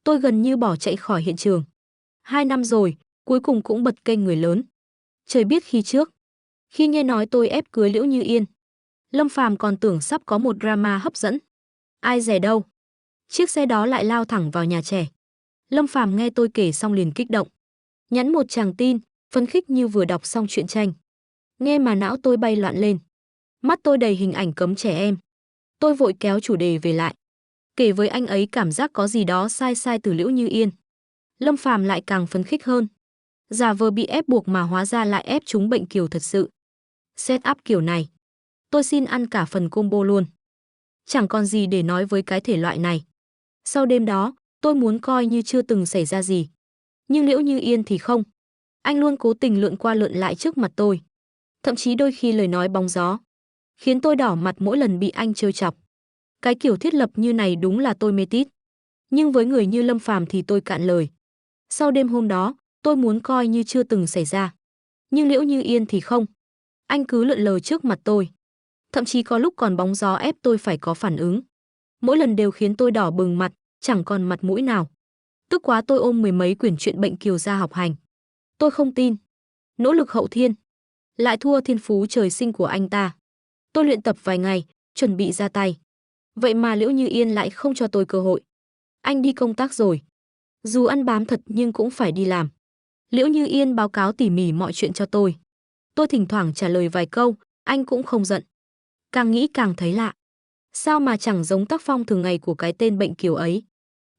Tôi gần như bỏ chạy khỏi hiện trường. 2 năm rồi, cuối cùng cũng bật kênh người lớn. Trời biết khi trước, khi nghe nói tôi ép cưới Liễu Như Yên, Lâm Phàm còn tưởng sắp có một drama hấp dẫn. Ai dè đâu, chiếc xe đó lại lao thẳng vào nhà trẻ. Lâm Phàm nghe tôi kể xong liền kích động, nhắn một tràng tin, phấn khích như vừa đọc xong truyện tranh. Nghe mà não tôi bay loạn lên, mắt tôi đầy hình ảnh cấm trẻ em. Tôi vội kéo chủ đề về lại, kể với anh ấy cảm giác có gì đó sai sai từ Liễu Như Yên. Lâm Phàm lại càng phấn khích hơn. Giả vờ bị ép buộc mà hóa ra lại ép chúng bệnh kiều thật sự. Set up kiểu này, tôi xin ăn cả phần combo luôn. Chẳng còn gì để nói với cái thể loại này. Sau đêm đó, tôi muốn coi như chưa từng xảy ra gì. Nhưng Liễu Như Yên thì không. Anh luôn cố tình lượn qua lượn lại trước mặt tôi. Thậm chí đôi khi lời nói bóng gió, khiến tôi đỏ mặt mỗi lần bị anh trêu chọc. Cái kiểu thiết lập như này đúng là tôi mê tít. Nhưng với người như Lâm Phàm thì tôi cạn lời. Sau đêm hôm đó, tôi muốn coi như chưa từng xảy ra. Nhưng Liễu Như Yên thì không. Anh cứ lượn lờ trước mặt tôi. Thậm chí có lúc còn bóng gió ép tôi phải có phản ứng. Mỗi lần đều khiến tôi đỏ bừng mặt, chẳng còn mặt mũi nào. Tức quá tôi ôm 10 mấy quyển truyện bệnh kiều ra học hành. Tôi không tin. Nỗ lực hậu thiên, lại thua thiên phú trời sinh của anh ta. Tôi luyện tập vài ngày, chuẩn bị ra tay. Vậy mà Liễu Như Yên lại không cho tôi cơ hội. Anh đi công tác rồi. Dù ăn bám thật nhưng cũng phải đi làm. Liễu Như Yên báo cáo tỉ mỉ mọi chuyện cho tôi. Tôi thỉnh thoảng trả lời vài câu, anh cũng không giận. Càng nghĩ càng thấy lạ. Sao mà chẳng giống tác phong thường ngày của cái tên bệnh kiều ấy.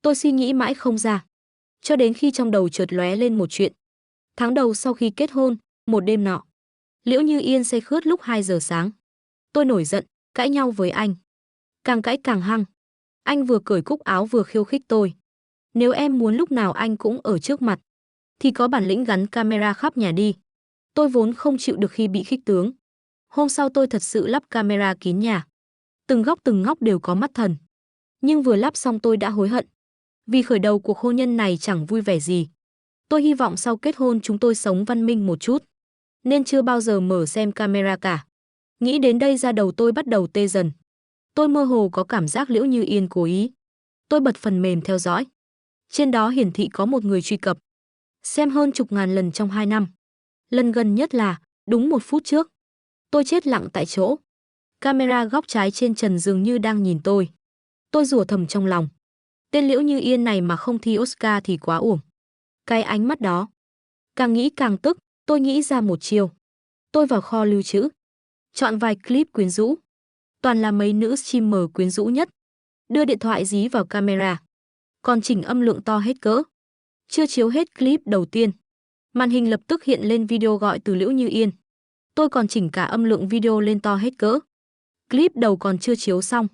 Tôi suy nghĩ mãi không ra. Cho đến khi trong đầu chợt lóe lên một chuyện. Tháng đầu sau khi kết hôn, một đêm nọ, Liễu Như Yên say khướt lúc 2 giờ sáng. Tôi nổi giận, cãi nhau với anh. Càng cãi càng hăng. Anh vừa cởi cúc áo vừa khiêu khích tôi. Nếu em muốn lúc nào anh cũng ở trước mặt, thì có bản lĩnh gắn camera khắp nhà đi. Tôi vốn không chịu được khi bị khích tướng. Hôm sau tôi thật sự lắp camera kín nhà. Từng góc từng ngóc đều có mắt thần. Nhưng vừa lắp xong tôi đã hối hận. Vì khởi đầu cuộc hôn nhân này chẳng vui vẻ gì. Tôi hy vọng sau kết hôn chúng tôi sống văn minh một chút. Nên chưa bao giờ mở xem camera cả. Nghĩ đến đây da đầu tôi bắt đầu tê dần. Tôi mơ hồ có cảm giác Liễu Như Yên cố ý. Tôi bật phần mềm theo dõi. Trên đó hiển thị có một người truy cập. Xem hơn chục ngàn lần trong 2 năm. Lần gần nhất là, đúng 1 phút trước. Tôi chết lặng tại chỗ. Camera góc trái trên trần dường như đang nhìn tôi. Tôi rủa thầm trong lòng. Tên Liễu Như Yên này mà không thi Oscar thì quá uổng. Cái ánh mắt đó. Càng nghĩ càng tức, tôi nghĩ ra một chiêu. Tôi vào kho lưu trữ. Chọn vài clip quyến rũ. Toàn là mấy nữ streamer quyến rũ nhất. Đưa điện thoại dí vào camera. Còn chỉnh âm lượng to hết cỡ. Chưa chiếu hết clip đầu tiên, màn hình lập tức hiện lên video gọi từ Liễu Như Yên. Tôi còn chỉnh cả âm lượng video lên to hết cỡ. Clip đầu còn chưa chiếu xong.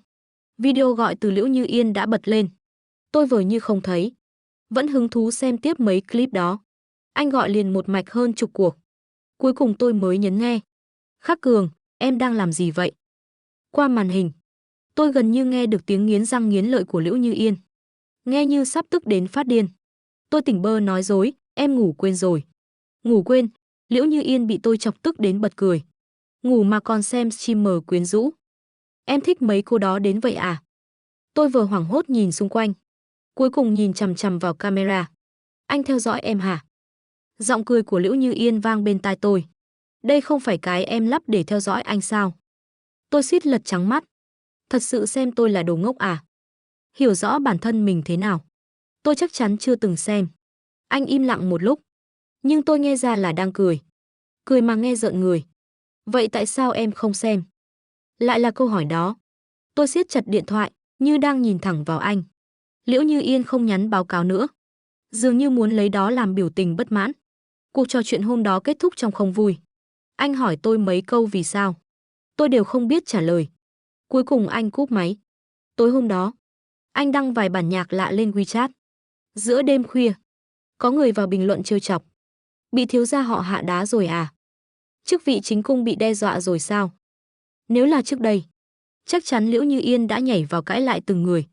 Video gọi từ Liễu Như Yên đã bật lên. Tôi vờ như không thấy. Vẫn hứng thú xem tiếp mấy clip đó. Anh gọi liền một mạch hơn chục cuộc. Cuối cùng tôi mới nhấn nghe. Khắc Cường, em đang làm gì vậy? Qua màn hình, tôi gần như nghe được tiếng nghiến răng nghiến lợi của Liễu Như Yên. Nghe như sắp tức đến phát điên. Tôi tỉnh bơ nói dối, em ngủ quên rồi. Ngủ quên, Liễu Như Yên bị tôi chọc tức đến bật cười. Ngủ mà còn xem streamer quyến rũ. Em thích mấy cô đó đến vậy à? Tôi vừa hoảng hốt nhìn xung quanh. Cuối cùng nhìn chằm chằm vào camera. Anh theo dõi em hả? Giọng cười của Liễu Như Yên vang bên tai tôi. Đây không phải cái em lắp để theo dõi anh sao? Tôi suýt lật trắng mắt. Thật sự xem tôi là đồ ngốc à? Hiểu rõ bản thân mình thế nào? Tôi chắc chắn chưa từng xem. Anh im lặng một lúc. Nhưng tôi nghe ra là đang cười. Cười mà nghe rợn người. Vậy tại sao em không xem? Lại là câu hỏi đó. Tôi siết chặt điện thoại, như đang nhìn thẳng vào anh. Liễu Như Yên không nhắn báo cáo nữa. Dường như muốn lấy đó làm biểu tình bất mãn. Cuộc trò chuyện hôm đó kết thúc trong không vui. Anh hỏi tôi mấy câu vì sao. Tôi đều không biết trả lời. Cuối cùng anh cúp máy. Tối hôm đó, anh đăng vài bản nhạc lạ lên WeChat. Giữa đêm khuya, có người vào bình luận trêu chọc. Bị thiếu gia họ Hạ đá rồi à? Chức vị chính cung bị đe dọa rồi sao? Nếu là trước đây, chắc chắn Liễu Như Yên đã nhảy vào cãi lại từng người.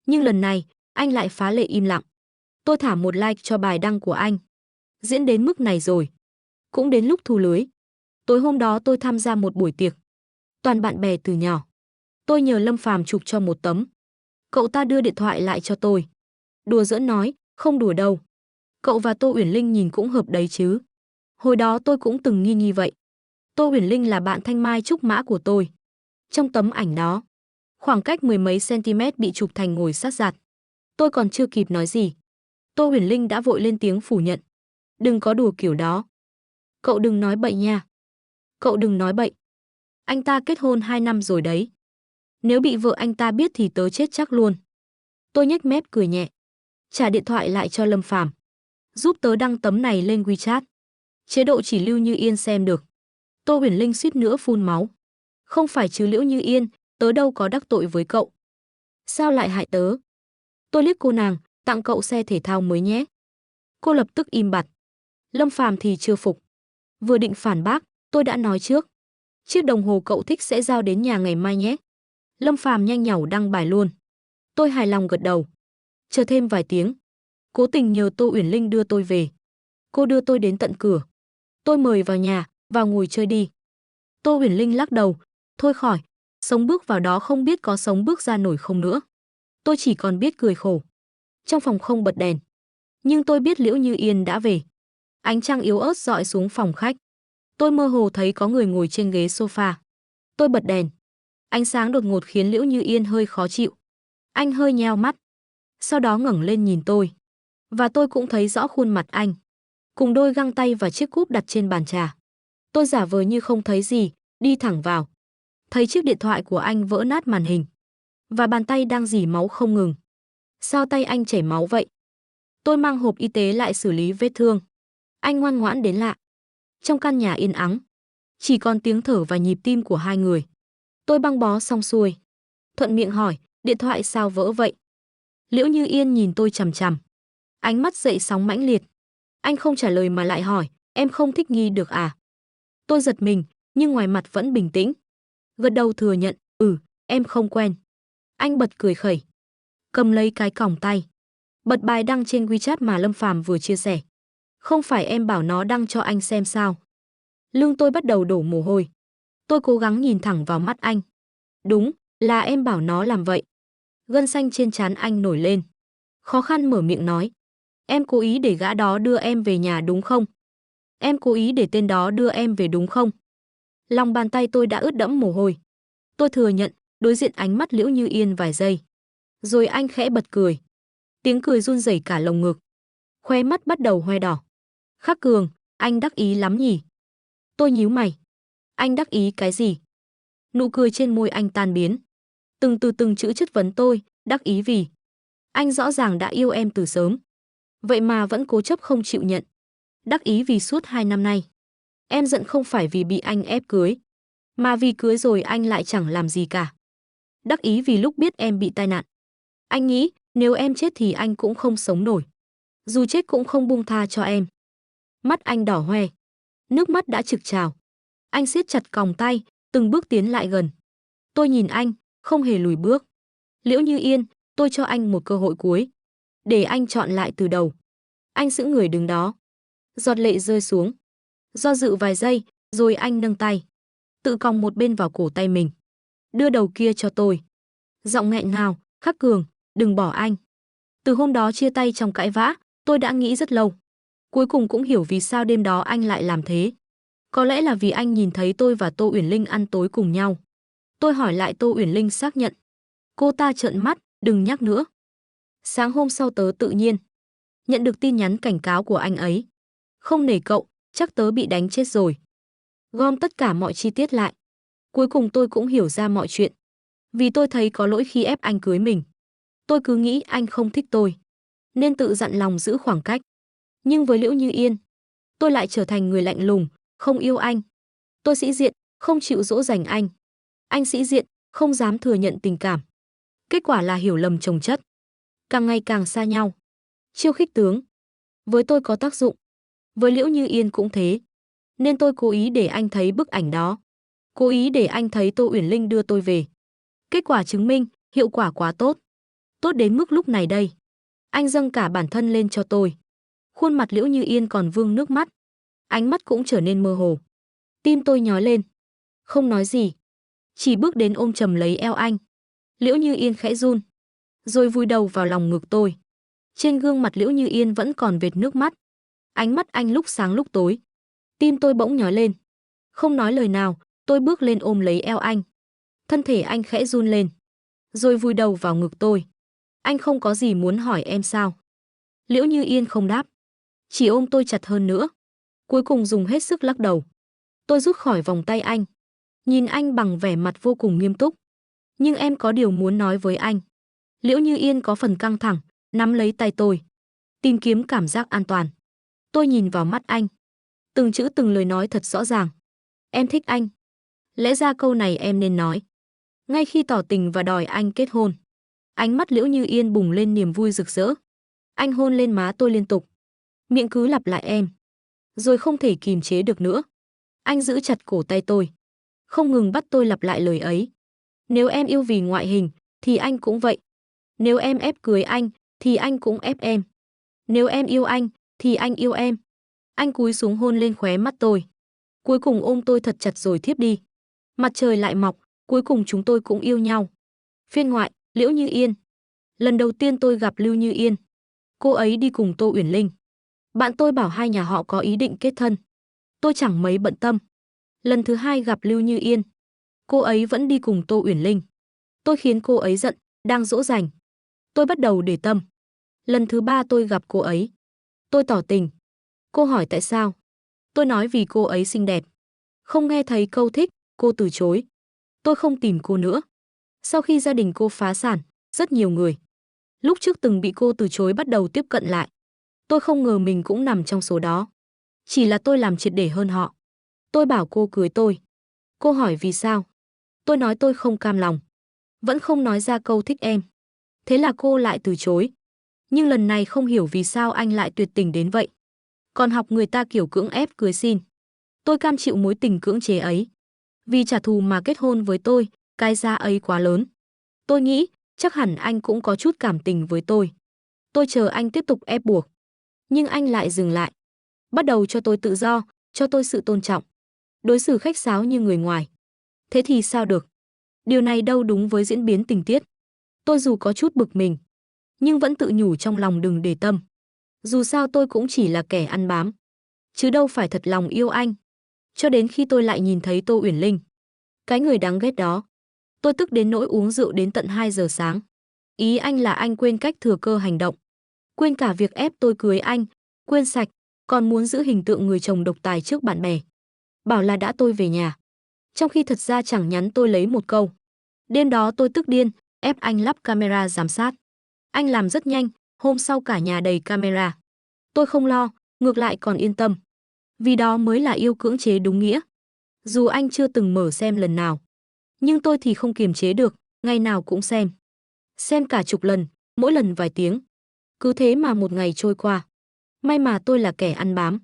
Nhưng lần này, anh lại phá lệ im lặng. Tôi thả một like cho bài đăng của anh. Diễn đến mức này rồi. Cũng đến lúc thu lưới. Tối hôm đó tôi tham gia một buổi tiệc. Toàn bạn bè từ nhỏ. Tôi nhờ Lâm Phàm chụp cho một tấm. Cậu ta đưa điện thoại lại cho tôi. Đùa giỡn nói, không đùa đâu. Cậu và Tô Uyển Linh nhìn cũng hợp đấy chứ. Hồi đó tôi cũng từng nghi vậy. Tô Uyển Linh là bạn thanh mai trúc mã của tôi. Trong tấm ảnh đó, khoảng cách mười mấy cm bị chụp thành ngồi sát giạt. Tôi còn chưa kịp nói gì. Tô Uyển Linh đã vội lên tiếng phủ nhận. Đừng có đùa kiểu đó. Cậu đừng nói bậy nha. Cậu đừng nói bậy. Anh ta kết hôn 2 năm rồi đấy. Nếu bị vợ anh ta biết thì tớ chết chắc luôn. Tôi nhếch mép cười nhẹ. Trả điện thoại lại cho Lâm Phàm. Giúp tớ đăng tấm này lên WeChat. Chế độ chỉ Liễu Như Yên xem được. Tô Uyển Linh suýt nữa phun máu. Không phải chứ Liễu Như Yên, tớ đâu có đắc tội với cậu. Sao lại hại tớ? Tôi liếc cô nàng, tặng cậu xe thể thao mới nhé. Cô lập tức im bặt. Lâm Phàm thì chưa phục. Vừa định phản bác, tôi đã nói trước. Chiếc đồng hồ cậu thích sẽ giao đến nhà ngày mai nhé. Lâm Phàm nhanh nhảu đăng bài luôn. Tôi hài lòng gật đầu. Chờ thêm vài tiếng. Cố tình nhờ Tô Uyển Linh đưa tôi về. Cô đưa tôi đến tận cửa. Tôi mời vào nhà, vào ngồi chơi đi. Tô Uyển Linh lắc đầu. Thôi khỏi, sống bước vào đó không biết có sống bước ra nổi không nữa. Tôi chỉ còn biết cười khổ. Trong phòng không bật đèn. Nhưng tôi biết Liễu Như Yên đã về. Ánh trăng yếu ớt dọi xuống phòng khách. Tôi mơ hồ thấy có người ngồi trên ghế sofa. Tôi bật đèn. Ánh sáng đột ngột khiến Liễu Như Yên hơi khó chịu. Anh hơi nheo mắt. Sau đó ngẩng lên nhìn tôi. Và tôi cũng thấy rõ khuôn mặt anh. Cùng đôi găng tay và chiếc cúp đặt trên bàn trà. Tôi giả vờ như không thấy gì, đi thẳng vào. Thấy chiếc điện thoại của anh vỡ nát màn hình. Và bàn tay đang rỉ máu không ngừng. Sao tay anh chảy máu vậy? Tôi mang hộp y tế lại xử lý vết thương. Anh ngoan ngoãn đến lạ. Trong căn nhà yên ắng, chỉ còn tiếng thở và nhịp tim của hai người. Tôi băng bó xong xuôi. Thuận miệng hỏi, điện thoại sao vỡ vậy? Liễu Như Yên nhìn tôi chằm chằm. Ánh mắt dậy sóng mãnh liệt. Anh không trả lời mà lại hỏi, em không thích nghi được à? Tôi giật mình, nhưng ngoài mặt vẫn bình tĩnh. Gật đầu thừa nhận, em không quen. Anh bật cười khẩy. Cầm lấy cái còng tay. Bật bài đăng trên WeChat mà Lâm Phàm vừa chia sẻ. Không phải em bảo nó đăng cho anh xem sao? Lưng tôi bắt đầu đổ mồ hôi. Tôi cố gắng nhìn thẳng vào mắt anh. Đúng, là em bảo nó làm vậy. Gân xanh trên trán anh nổi lên. Khó khăn mở miệng nói. Em cố ý để gã đó đưa em về nhà đúng không? Em cố ý để tên đó đưa em về đúng không? Lòng bàn tay tôi đã ướt đẫm mồ hôi. Tôi thừa nhận, đối diện ánh mắt Liễu Như Yên vài giây. Rồi anh khẽ bật cười. Tiếng cười run rẩy cả lồng ngực. Khóe mắt bắt đầu hoe đỏ. Khắc Cường, anh đắc ý lắm nhỉ? Tôi nhíu mày. Anh đắc ý cái gì? Nụ cười trên môi anh tan biến. Từng chữ chất vấn tôi, đắc ý vì. Anh rõ ràng đã yêu em từ sớm. Vậy mà vẫn cố chấp không chịu nhận. Đắc ý vì suốt 2 năm nay. Em giận không phải vì bị anh ép cưới, mà vì cưới rồi anh lại chẳng làm gì cả. Đắc ý vì lúc biết em bị tai nạn. Anh nghĩ nếu em chết thì anh cũng không sống nổi. Dù chết cũng không buông tha cho em. Mắt anh đỏ hoe. Nước mắt đã trực trào. Anh siết chặt còng tay, từng bước tiến lại gần. Tôi nhìn anh, không hề lùi bước. Liễu Như Yên, tôi cho anh một cơ hội cuối. Để anh chọn lại từ đầu. Anh sững người đứng đó. Giọt lệ rơi xuống. Do dự vài giây, rồi anh nâng tay. Tự còng một bên vào cổ tay mình. Đưa đầu kia cho tôi. Giọng nghẹn ngào, Khắc Cường, đừng bỏ anh. Từ hôm đó chia tay trong cãi vã, tôi đã nghĩ rất lâu. Cuối cùng cũng hiểu vì sao đêm đó anh lại làm thế. Có lẽ là vì anh nhìn thấy tôi và Tô Uyển Linh ăn tối cùng nhau. Tôi hỏi lại Tô Uyển Linh xác nhận. Cô ta trợn mắt, đừng nhắc nữa. Sáng hôm sau tớ tự nhiên nhận được tin nhắn cảnh cáo của anh ấy. Không nể cậu, chắc tớ bị đánh chết rồi. Gom tất cả mọi chi tiết lại. Cuối cùng tôi cũng hiểu ra mọi chuyện. Vì tôi thấy có lỗi khi ép anh cưới mình. Tôi cứ nghĩ anh không thích tôi, nên tự dặn lòng giữ khoảng cách. Nhưng với Liễu Như Yên, tôi lại trở thành người lạnh lùng, không yêu anh. Tôi sĩ diện, không chịu dỗ dành anh. Anh sĩ diện, không dám thừa nhận tình cảm. Kết quả là hiểu lầm chồng chất. Càng ngày càng xa nhau. Chiêu khích tướng. Với tôi có tác dụng. Với Liễu Như Yên cũng thế. Nên tôi cố ý để anh thấy bức ảnh đó. Cố ý để anh thấy Tô Uyển Linh đưa tôi về. Kết quả chứng minh, hiệu quả quá tốt. Tốt đến mức lúc này đây. Anh dâng cả bản thân lên cho tôi. Khuôn mặt Liễu Như Yên còn vương nước mắt. Ánh mắt cũng trở nên mơ hồ. Tim tôi nhói lên. Không nói gì. Chỉ bước đến ôm chầm lấy eo anh. Liễu Như Yên khẽ run. Rồi vùi đầu vào lòng ngực tôi. Trên gương mặt Liễu Như Yên vẫn còn vệt nước mắt. Ánh mắt anh lúc sáng lúc tối. Tim tôi bỗng nhói lên. Không nói lời nào, tôi bước lên ôm lấy eo anh. Thân thể anh khẽ run lên. Rồi vùi đầu vào ngực tôi. Anh không có gì muốn hỏi em sao? Liễu Như Yên không đáp. Chỉ ôm tôi chặt hơn nữa. Cuối cùng dùng hết sức lắc đầu. Tôi rút khỏi vòng tay anh. Nhìn anh bằng vẻ mặt vô cùng nghiêm túc. Nhưng em có điều muốn nói với anh. Liễu Như Yên có phần căng thẳng, nắm lấy tay tôi. Tìm kiếm cảm giác an toàn. Tôi nhìn vào mắt anh. Từng chữ từng lời nói thật rõ ràng. Em thích anh. Lẽ ra câu này em nên nói. Ngay khi tỏ tình và đòi anh kết hôn. Ánh mắt Liễu Như Yên bùng lên niềm vui rực rỡ. Anh hôn lên má tôi liên tục. Miệng cứ lặp lại em. Rồi không thể kìm chế được nữa. Anh giữ chặt cổ tay tôi. Không ngừng bắt tôi lặp lại lời ấy. Nếu em yêu vì ngoại hình, thì anh cũng vậy. Nếu em ép cưới anh, thì anh cũng ép em. Nếu em yêu anh, thì anh yêu em. Anh cúi xuống hôn lên khóe mắt tôi. Cuối cùng ôm tôi thật chặt rồi thiếp đi. Mặt trời lại mọc, cuối cùng chúng tôi cũng yêu nhau. Phiên ngoại, Liễu Như Yên. Lần đầu tiên tôi gặp Lưu Như Yên. Cô ấy đi cùng Tô Uyển Linh. Bạn tôi bảo hai nhà họ có ý định kết thân. Tôi chẳng mấy bận tâm. Lần thứ hai gặp Lưu Như Yên. Cô ấy vẫn đi cùng Tô Uyển Linh. Tôi khiến cô ấy giận, đang dỗ dành. Tôi bắt đầu để tâm. Lần thứ ba tôi gặp cô ấy. Tôi tỏ tình. Cô hỏi tại sao. Tôi nói vì cô ấy xinh đẹp. Không nghe thấy câu thích, cô từ chối. Tôi không tìm cô nữa. Sau khi gia đình cô phá sản, rất nhiều người lúc trước từng bị cô từ chối bắt đầu tiếp cận lại. Tôi không ngờ mình cũng nằm trong số đó. Chỉ là tôi làm triệt để hơn họ. Tôi bảo cô cưới tôi. Cô hỏi vì sao. Tôi nói tôi không cam lòng. Vẫn không nói ra câu thích em. Thế là cô lại từ chối. Nhưng lần này không hiểu vì sao anh lại tuyệt tình đến vậy. Còn học người ta kiểu cưỡng ép cưới xin. Tôi cam chịu mối tình cưỡng chế ấy. Vì trả thù mà kết hôn với tôi, cái giá ấy quá lớn. Tôi nghĩ, chắc hẳn anh cũng có chút cảm tình với tôi. Tôi chờ anh tiếp tục ép buộc. Nhưng anh lại dừng lại. Bắt đầu cho tôi tự do, cho tôi sự tôn trọng. Đối xử khách sáo như người ngoài. Thế thì sao được? Điều này đâu đúng với diễn biến tình tiết. Tôi dù có chút bực mình, nhưng vẫn tự nhủ trong lòng đừng để tâm. Dù sao tôi cũng chỉ là kẻ ăn bám, chứ đâu phải thật lòng yêu anh. Cho đến khi tôi lại nhìn thấy Tô Uyển Linh. Cái người đáng ghét đó. Tôi tức đến nỗi uống rượu đến tận 2 giờ sáng. Ý anh là anh quên cách thừa cơ hành động. Quên cả việc ép tôi cưới anh. Quên sạch. Còn muốn giữ hình tượng người chồng độc tài trước bạn bè. Bảo là đã tôi về nhà. Trong khi thật ra chẳng nhắn tôi lấy một câu. Đêm đó tôi tức điên, ép anh lắp camera giám sát. Anh làm rất nhanh, hôm sau cả nhà đầy camera. Tôi không lo, ngược lại còn yên tâm. Vì đó mới là yêu cưỡng chế đúng nghĩa. Dù anh chưa từng mở xem lần nào, nhưng tôi thì không kiềm chế được, ngày nào cũng xem. Xem cả chục lần, mỗi lần vài tiếng. Cứ thế mà một ngày trôi qua. May mà tôi là kẻ ăn bám.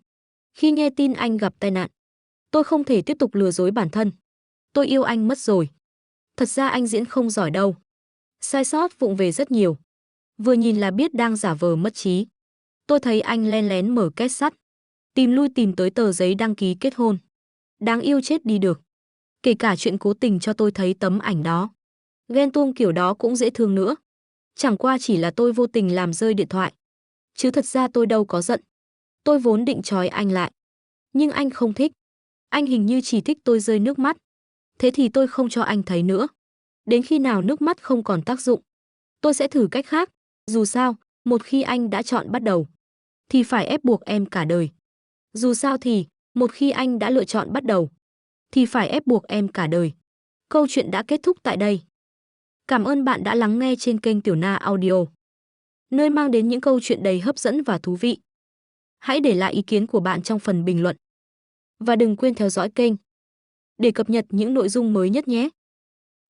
Khi nghe tin anh gặp tai nạn, tôi không thể tiếp tục lừa dối bản thân. Tôi yêu anh mất rồi. Thật ra anh diễn không giỏi đâu. Sai sót vụng về rất nhiều. Vừa nhìn là biết đang giả vờ mất trí. Tôi thấy anh len lén mở két sắt, tìm lui tìm tới tờ giấy đăng ký kết hôn. Đáng yêu chết đi được. Kể cả chuyện cố tình cho tôi thấy tấm ảnh đó. Ghen tuông kiểu đó cũng dễ thương nữa. Chẳng qua chỉ là tôi vô tình làm rơi điện thoại. Chứ thật ra tôi đâu có giận. Tôi vốn định trói anh lại. Nhưng anh không thích. Anh hình như chỉ thích tôi rơi nước mắt. Thế thì tôi không cho anh thấy nữa. Đến khi nào nước mắt không còn tác dụng, tôi sẽ thử cách khác. Dù sao, một khi anh đã chọn bắt đầu, thì phải ép buộc em cả đời. Dù sao thì, một khi anh đã lựa chọn bắt đầu, thì phải ép buộc em cả đời. Câu chuyện đã kết thúc tại đây. Cảm ơn bạn đã lắng nghe trên kênh Tiểu Na Audio, nơi mang đến những câu chuyện đầy hấp dẫn và thú vị. Hãy để lại ý kiến của bạn trong phần bình luận. Và đừng quên theo dõi kênh để cập nhật những nội dung mới nhất nhé.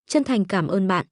Chân thành cảm ơn bạn.